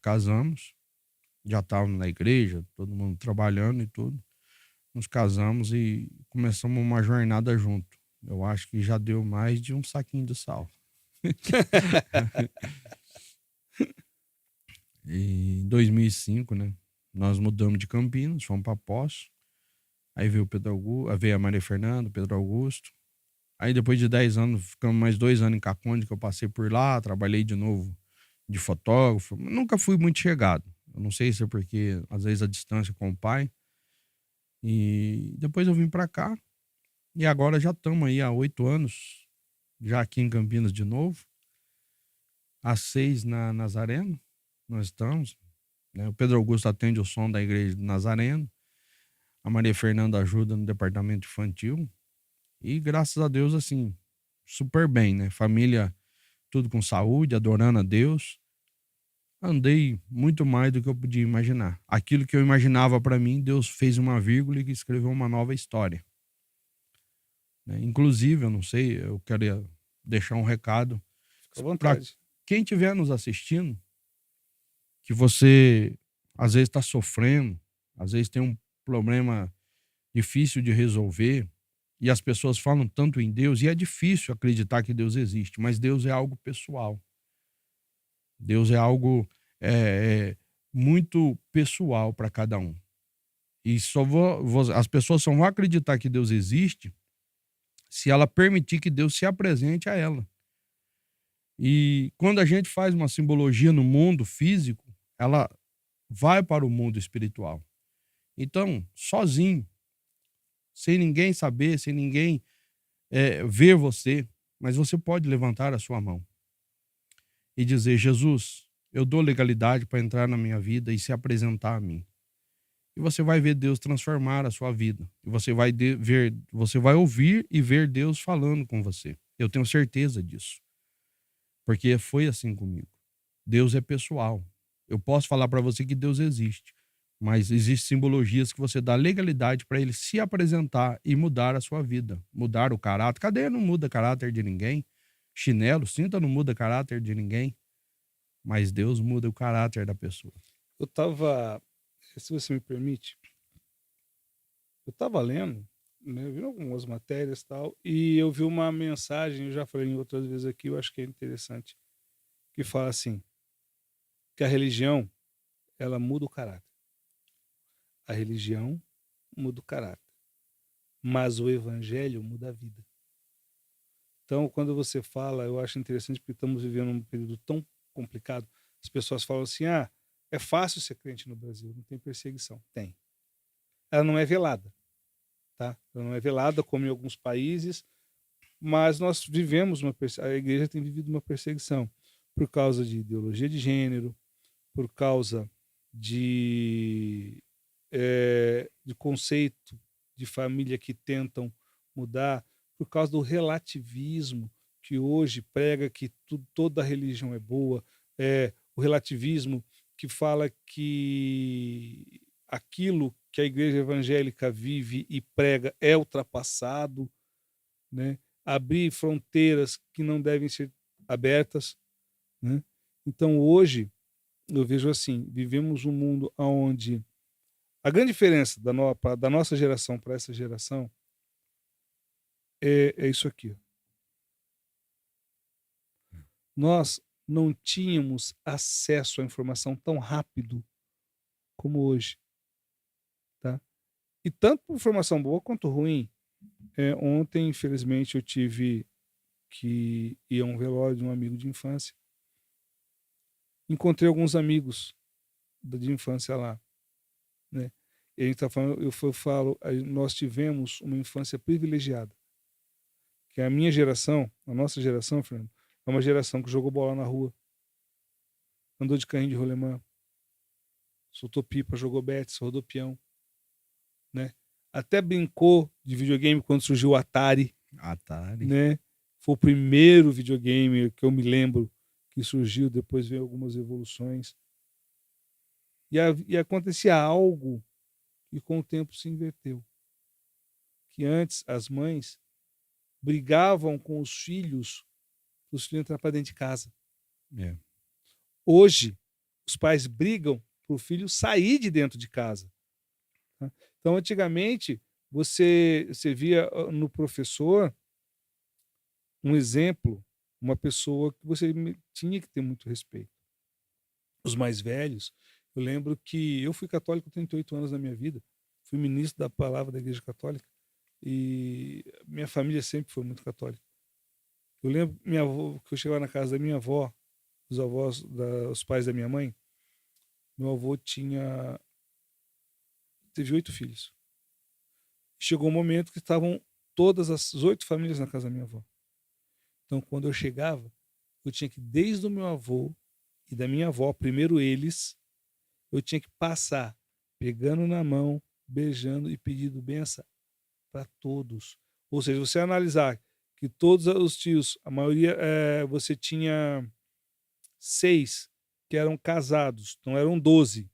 casamos. Já estávamos na igreja, todo mundo trabalhando e tudo. Nos casamos e começamos uma jornada junto. Eu acho que já deu mais de um saquinho de sal. E em 2005, né? Nós mudamos de Campinas, fomos para Poços. Aí veio veio a Maria Fernanda, Pedro Augusto. Aí depois de 10 anos, ficamos mais 2 anos em Caconde, que eu passei por lá, trabalhei de novo de fotógrafo. Nunca fui muito chegado. Eu não sei se é porque, às vezes, a distância com o pai. E depois eu vim para cá. E agora já estamos aí há 8 anos, já aqui em Campinas de novo. Há 6 na Nazareno, nós estamos. Né? O Pedro Augusto atende o som da igreja de Nazareno. A Maria Fernanda ajuda no departamento infantil. E graças a Deus, assim, super bem, né? Família, tudo com saúde, adorando a Deus. Andei muito mais do que eu podia imaginar. Aquilo que eu imaginava para mim, Deus fez uma vírgula e escreveu uma nova história. Inclusive, eu não sei, eu queria deixar um recado para quem estiver nos assistindo, que você às vezes está sofrendo, às vezes tem um problema difícil de resolver, e as pessoas falam tanto em Deus, e é difícil acreditar que Deus existe, mas Deus é algo pessoal. Deus é algo muito pessoal para cada um. E as pessoas só vão acreditar que Deus existe se ela permitir que Deus se apresente a ela. E quando a gente faz uma simbologia no mundo físico, ela vai para o mundo espiritual. Então, sozinho, sem ninguém saber, sem ninguém ver você, mas você pode levantar a sua mão e dizer: Jesus, eu dou legalidade para entrar na minha vida e se apresentar a mim. e você vai ver Deus transformar a sua vida. E você vai ver, você vai ouvir e ver Deus falando com você. Eu tenho certeza disso. Porque foi assim comigo. Deus é pessoal. Eu posso falar para você que Deus existe, mas existem simbologias que você dá legalidade para ele se apresentar e mudar a sua vida, mudar o caráter. Cadeia não muda caráter de ninguém. Chinelo, cinta não muda caráter de ninguém. Mas Deus muda o caráter da pessoa. Eu tava, se você me permite, eu tava lendo, né, vendo algumas matérias e tal, e eu vi uma mensagem, eu já falei em outras vezes aqui, eu acho que é interessante, que fala assim, que a religião, ela muda o caráter. A religião muda o caráter, mas o evangelho muda a vida. Então, quando você fala, eu acho interessante porque estamos vivendo um período tão complicado. As pessoas falam assim: ah, é fácil ser crente no Brasil, não tem perseguição. Tem. Ela não é velada, tá? Ela não é velada como em alguns países, mas nós vivemos a igreja tem vivido uma perseguição por causa de ideologia de gênero, por causa de conceito de família que tentam mudar, por causa do relativismo que hoje prega que toda religião é boa, o relativismo que fala que aquilo que a igreja evangélica vive e prega é ultrapassado, né? Abrir fronteiras que não devem ser abertas, né? Então hoje eu vejo assim, vivemos um mundo onde a grande diferença da nossa geração para essa geração é isso aqui. Ó. Nós não tínhamos acesso à informação tão rápido como hoje. Tá? E tanto por informação boa quanto ruim. Ontem, infelizmente, eu tive que ir a um velório de um amigo de infância. Encontrei alguns amigos de infância lá. Né? E a gente tá falando, nós tivemos uma infância privilegiada. Que a minha geração, a nossa geração, Fernando, é uma geração que jogou bola na rua, andou de carrinho de rolemã, soltou pipa, jogou betis, rodou peão, né? Até brincou de videogame quando surgiu o Atari. Atari. Né? Foi o primeiro videogame que eu me lembro que surgiu, depois veio algumas evoluções. E acontecia algo que com o tempo se inverteu. Que antes as mães brigavam com os filhos entrar para dentro de casa. É. Hoje, os pais brigam para o filho sair de dentro de casa. Tá? Então, antigamente, você via no professor um exemplo, uma pessoa que você tinha que ter muito respeito. Os mais velhos, eu lembro que eu fui católico 38 anos na minha vida, fui ministro da palavra da Igreja Católica e minha família sempre foi muito católica. Eu lembro minha avó, que eu chegava na casa da minha avó, os pais da minha mãe, meu avô teve 8 filhos. Chegou um momento que estavam todas as 8 famílias na casa da minha avó. Então, quando eu chegava, eu tinha que, desde o meu avô e da minha avó, primeiro eles, eu tinha que passar pegando na mão, beijando e pedindo benção para todos. Ou seja, você analisar que todos os tios, a maioria, você tinha 6 que eram casados, então eram 12.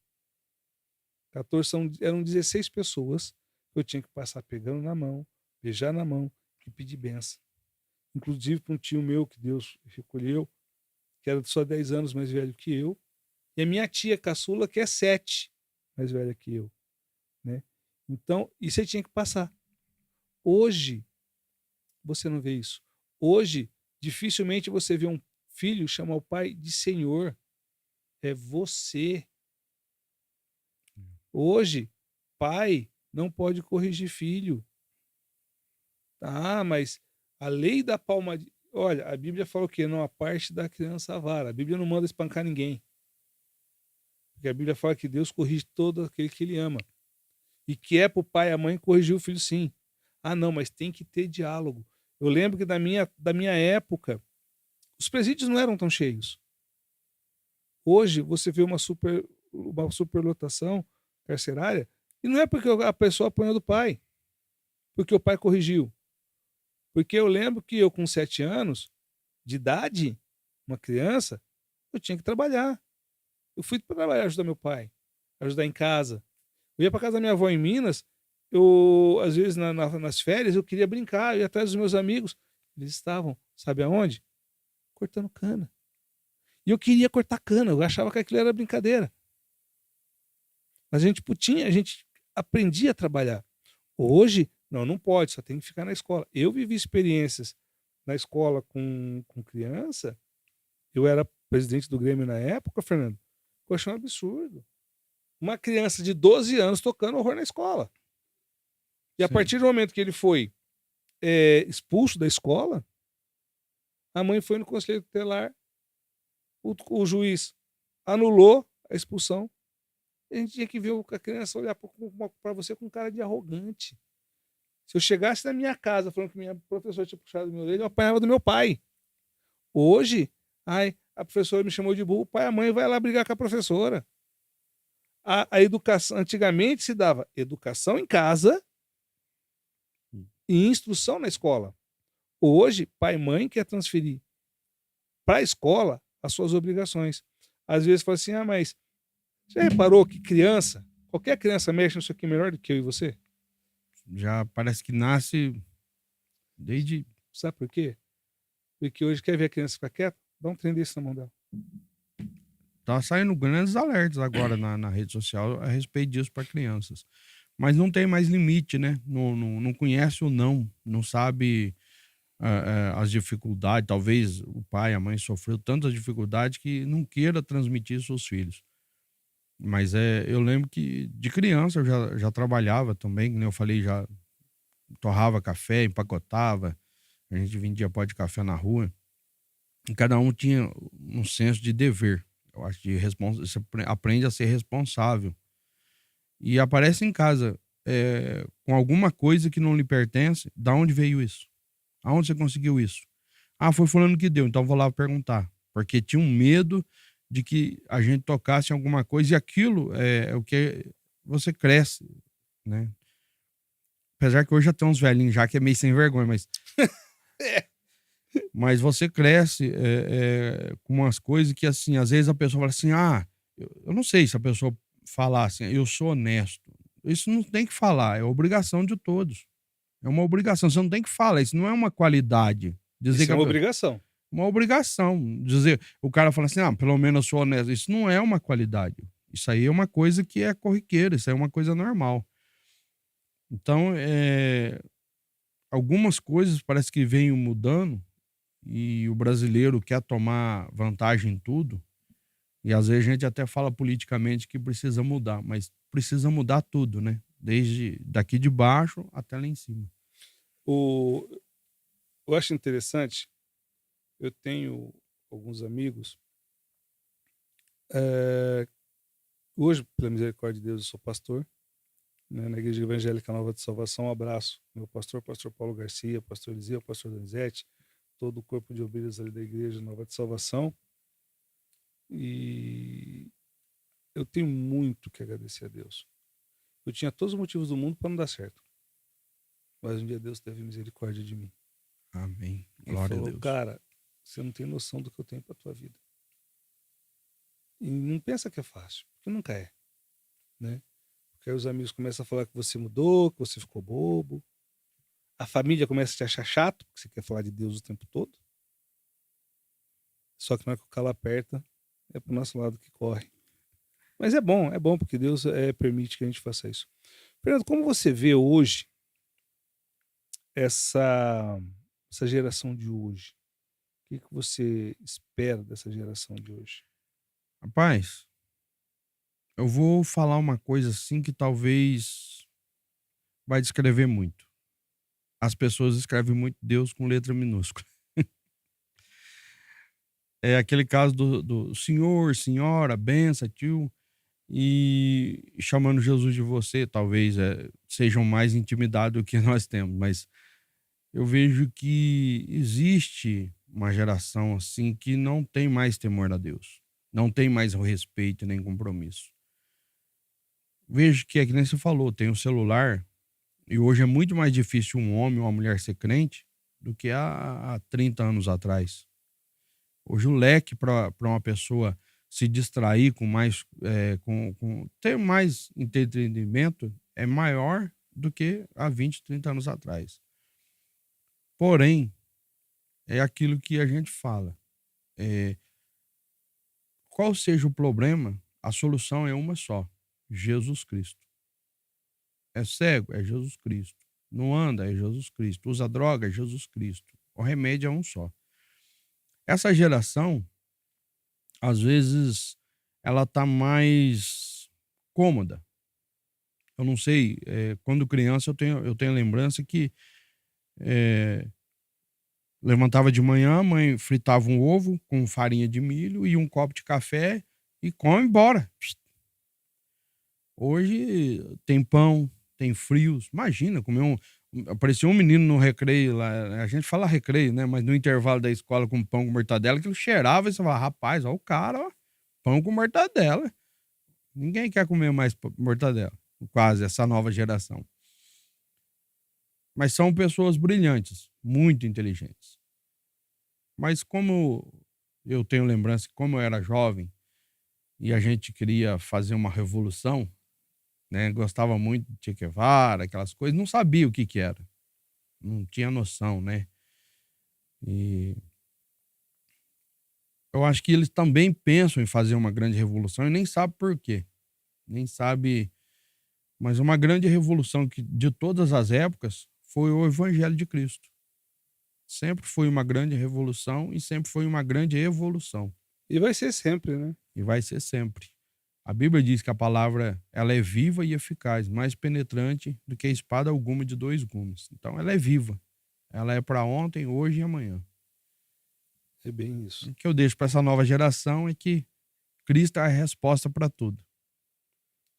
14 eram 16 pessoas que eu tinha que passar pegando na mão, beijar na mão e pedir benção. Inclusive para um tio meu que Deus recolheu, que era só 10 anos mais velho que eu, e a minha tia caçula, que é 7 mais velha que eu. Né? Então, e você tinha que passar. Hoje, você não vê isso. Hoje, dificilmente você vê um filho chamar o pai de senhor. É você. Hoje, pai não pode corrigir filho. Ah, mas a lei da palma... Olha, a Bíblia fala o quê? Não aparte da criança a vara. A Bíblia não manda espancar ninguém. Porque a Bíblia fala que Deus corrige todo aquele que ele ama. E que é para o pai e a mãe corrigir o filho, sim. Ah, não, mas tem que ter diálogo. Eu lembro que da minha época, os presídios não eram tão cheios. Hoje, você vê uma superlotação carcerária E não é porque a pessoa apanhou do pai, porque o pai corrigiu. Porque eu lembro que eu, com 7 anos de idade, uma criança, eu tinha que trabalhar. Eu fui para trabalhar, ajudar meu pai, ajudar em casa. Eu ia para casa da minha avó em Minas, eu, às vezes, nas férias, eu queria brincar, eu ia atrás dos meus amigos. Eles estavam, sabe aonde? Cortando cana. E eu queria cortar cana, eu achava que aquilo era brincadeira. Mas a gente aprendia a trabalhar. Hoje, não pode, só tem que ficar na escola. Eu vivi experiências na escola com criança, eu era presidente do Grêmio na época, Fernando, eu achei um absurdo. Uma criança de 12 anos tocando horror na escola. E a Sim. partir do momento que ele foi expulso da escola, a mãe foi no conselho tutelar, o juiz anulou a expulsão. A gente tinha que ver a criança olhar para você com cara de arrogante. Se eu chegasse na minha casa falando que minha professora tinha puxado minha orelha, eu apanhava do meu pai. Hoje, a professora me chamou de burro, o pai e a mãe vai lá brigar com a professora. A educação, antigamente se dava educação em casa e instrução na escola. Hoje, pai e mãe quer transferir para a escola as suas obrigações. Às vezes fala assim, mas já reparou que criança, qualquer criança mexe nisso aqui melhor do que eu e você? Já parece que nasce desde... Sabe por quê? Porque hoje quer ver a criança ficar quieta? Dá um trem desse na mão dela. Tá saindo grandes alertas agora na rede social a respeito disso para crianças. Mas não tem mais limite, né? Não conhece o não sabe as dificuldades. Talvez o pai, a mãe sofreu tantas dificuldades que não queira transmitir isso aos filhos. Mas eu lembro que de criança eu já trabalhava também, como eu falei, já torrava café, empacotava, a gente vendia pó de café na rua. E cada um tinha um senso de dever. Eu acho que você aprende a ser responsável. E aparece em casa com alguma coisa que não lhe pertence. Da onde veio isso? Aonde você conseguiu isso? Ah, foi fulano que deu, então vou lá perguntar. Porque tinha um medo de que a gente tocasse em alguma coisa e aquilo é o que você cresce, né? Apesar que hoje já tem uns velhinhos já que é meio sem vergonha, mas... Mas você cresce com umas coisas que, assim, às vezes a pessoa fala assim, eu não sei se a pessoa falar assim, eu sou honesto. Isso não tem que falar, é obrigação de todos. É uma obrigação, você não tem que falar, isso não é uma qualidade. Dizer Isso que é uma obrigação. uma obrigação. Dizer, o cara fala assim, pelo menos eu sou honesto. Isso não é uma qualidade. Isso aí é uma coisa que é corriqueira, isso aí é uma coisa normal. Então, algumas coisas parece que vêm mudando e o brasileiro quer tomar vantagem em tudo. E às vezes a gente até fala politicamente que precisa mudar, mas precisa mudar tudo, né? Desde daqui de baixo até lá em cima. Eu acho interessante, eu tenho alguns amigos. Hoje, pela misericórdia de Deus, eu sou pastor, né, na Igreja Evangélica Nova de Salvação. Um abraço, meu pastor Paulo Garcia, pastor Eliseu, pastor Donizete, todo o corpo de obreiros ali da Igreja Nova de Salvação. E eu tenho muito que agradecer a Deus. Eu tinha todos os motivos do mundo para não dar certo. Mas um dia Deus teve misericórdia de mim. Amém. Ele Glória falou, a Deus. cara, você não tem noção do que eu tenho para tua vida. E não pensa que é fácil, porque nunca é, né? Porque aí os amigos começam a falar que você mudou, que você ficou bobo. A família começa a te achar chato, porque você quer falar de Deus o tempo todo. Só que na hora que o calo aperta, é pro nosso lado que corre. Mas é bom porque Deus permite que a gente faça isso. Fernando, como você vê hoje essa geração de hoje? O que você espera dessa geração de hoje? Rapaz, eu vou falar uma coisa assim que talvez vai descrever muito. As pessoas escrevem muito Deus com letra minúscula. É aquele caso do senhor, senhora, benção, tio, e chamando Jesus de você, talvez sejam mais intimidade do que nós temos, mas eu vejo que existe uma geração assim que não tem mais temor a Deus, não tem mais o respeito nem compromisso. vejo que é que nem você falou, tem o celular, e hoje é muito mais difícil um homem ou uma mulher ser crente do que há 30 anos atrás. Hoje o leque para uma pessoa se distrair com mais, ter mais entretenimento é maior do que há 20, 30 anos atrás. Porém, é aquilo que a gente fala. Qual seja o problema, a solução é uma só: Jesus Cristo. É cego? É Jesus Cristo. Não anda? É Jesus Cristo. Usa droga? É Jesus Cristo. O remédio é um só. Essa geração, às vezes, ela tá mais cômoda. Eu não sei, quando criança eu tenho lembrança que levantava de manhã, a mãe fritava um ovo com farinha de milho e um copo de café e come embora. Hoje tem pão, tem frios. Imagina, apareceu um menino no recreio lá, a gente fala recreio, né? Mas no intervalo da escola com pão com mortadela, aquilo cheirava e você fala, rapaz, ó o cara, ó, pão com mortadela. Ninguém quer comer mais mortadela, quase, essa nova geração. Mas são pessoas brilhantes, muito inteligentes. Mas como eu tenho lembrança, como eu era jovem e a gente queria fazer uma revolução, né? Gostava muito de Che Guevara, aquelas coisas, não sabia o que era. Não tinha noção, né? E eu acho que eles também pensam em fazer uma grande revolução e nem sabem por quê. Nem sabe, mas uma grande revolução que de todas as épocas foi o Evangelho de Cristo. Sempre foi uma grande revolução e sempre foi uma grande evolução. E vai ser sempre, né? E vai ser sempre. A Bíblia diz que a palavra ela é viva e eficaz, mais penetrante do que a espada alguma de 2 gumes. Então ela é viva. Ela é para ontem, hoje e amanhã. É bem isso. O que eu deixo para essa nova geração é que Cristo é a resposta para tudo.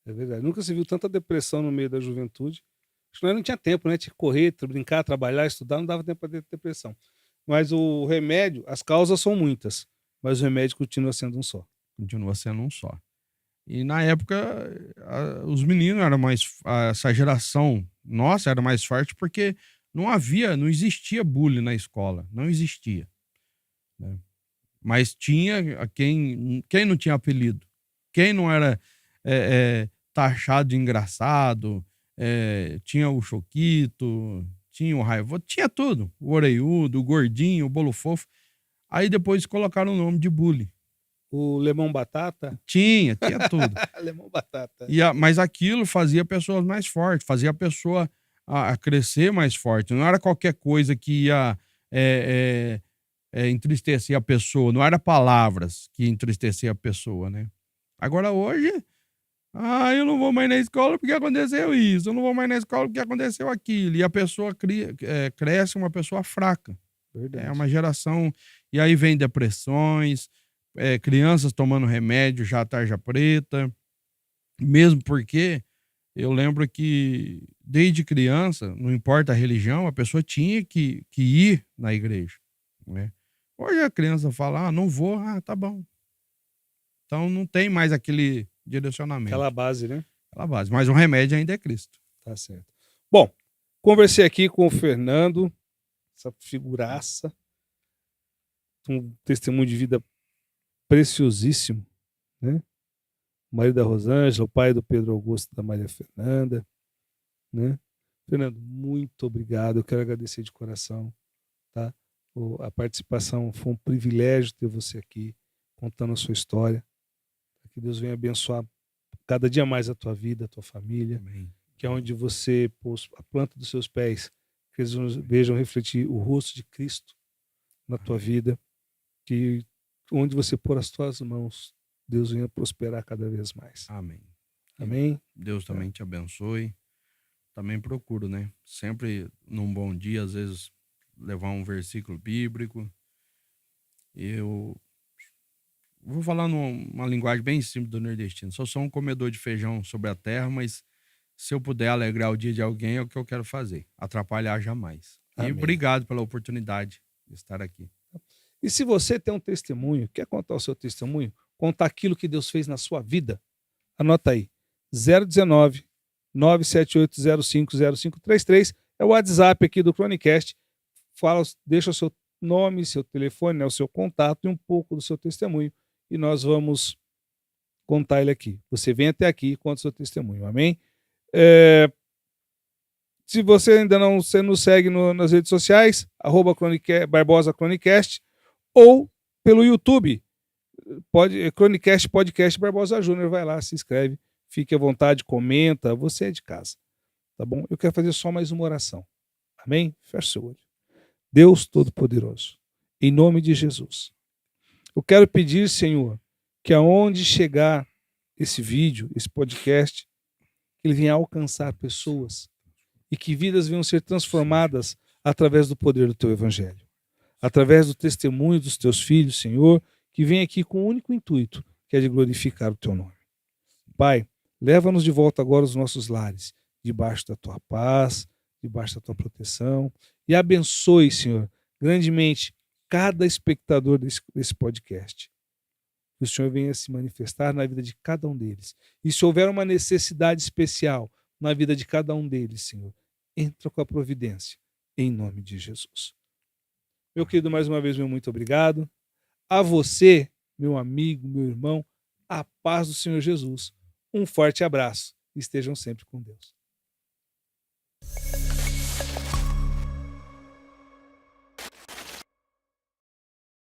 É verdade. Nunca se viu tanta depressão no meio da juventude. Acho que nós não tinha tempo, né? Tinha que correr, brincar, trabalhar, estudar, não dava tempo para ter depressão. Mas o remédio, as causas são muitas, mas o remédio continua sendo um só. Continua sendo um só. E na época, os meninos eram mais. Essa geração nossa era mais forte porque não existia bullying na escola. Não existia. Né? Mas tinha quem não tinha apelido. Quem não era taxado de engraçado, tinha o Choquito, tinha o Raivoso, tinha tudo. O Oreiudo, o Gordinho, o Bolo Fofo. Aí depois colocaram o nome de bullying. O Lemão Batata? Tinha tudo. Lemão Batata. Mas aquilo fazia pessoas mais fortes, fazia a pessoa a crescer mais forte. Não era qualquer coisa que ia entristecer a pessoa, não era palavras que entristeciam a pessoa, né? Agora hoje, eu não vou mais na escola porque aconteceu isso, eu não vou mais na escola porque aconteceu aquilo. E a pessoa cresce uma pessoa fraca. Verdade. É uma geração. E aí vem depressões, crianças tomando remédio já tarja preta, mesmo porque eu lembro que desde criança, não importa a religião, a pessoa tinha que ir na igreja, né? Hoje a criança fala, não vou, tá bom. Então não tem mais aquele direcionamento. Aquela base, né? Aquela base, mas o remédio ainda é Cristo. Tá certo. Bom, conversei aqui com o Fernando, essa figuraça, um testemunho de vida preciosíssimo, né? O marido da Rosângela, o pai do Pedro Augusto e da Maria Fernanda, né? Fernando, muito obrigado. Eu quero agradecer de coração, tá? A participação foi um privilégio ter você aqui contando a sua história. Que Deus venha abençoar cada dia mais a tua vida, a tua família. Amém. Que é onde você pôs a planta dos seus pés, que eles vejam refletir o rosto de Cristo na tua vida. Que onde você pôr as tuas mãos, Deus venha prosperar cada vez mais. Amém. Amém? Deus também te abençoe. Também procuro, né? Sempre num bom dia, às vezes, levar um versículo bíblico. Eu vou falar numa linguagem bem simples do nordestino. Só sou um comedor de feijão sobre a terra, mas se eu puder alegrar o dia de alguém, é o que eu quero fazer. Atrapalhar jamais. Amém. E obrigado pela oportunidade de estar aqui. E se você tem um testemunho, quer contar o seu testemunho, contar aquilo que Deus fez na sua vida, anota aí. 019 978050533. É o WhatsApp aqui do Chronicast. Deixa o seu nome, seu telefone, né, o seu contato e um pouco do seu testemunho. E nós vamos contar ele aqui. Você vem até aqui e conta o seu testemunho. Amém? Se você ainda não nos segue nas redes sociais, @Barbosa Chronicast, ou pelo YouTube, Chronicast Podcast Barbosa Júnior. Vai lá, se inscreve, fique à vontade, comenta, você é de casa. Tá bom? Eu quero fazer só mais uma oração. Amém? Feche seu olho. Deus Todo-Poderoso, em nome de Jesus, eu quero pedir, Senhor, que aonde chegar esse vídeo, esse podcast, que ele venha alcançar pessoas e que vidas venham ser transformadas através do poder do Teu Evangelho, através do testemunho dos Teus filhos, Senhor, que vem aqui com o único intuito, que é de glorificar o Teu nome. Pai, leva-nos de volta agora aos nossos lares, debaixo da Tua paz, debaixo da Tua proteção, e abençoe, Senhor, grandemente cada espectador desse podcast. Que o Senhor venha se manifestar na vida de cada um deles. E se houver uma necessidade especial na vida de cada um deles, Senhor, entra com a providência, em nome de Jesus. Meu querido, mais uma vez, meu muito obrigado. A você, meu amigo, meu irmão, a paz do Senhor Jesus. Um forte abraço. Estejam sempre com Deus.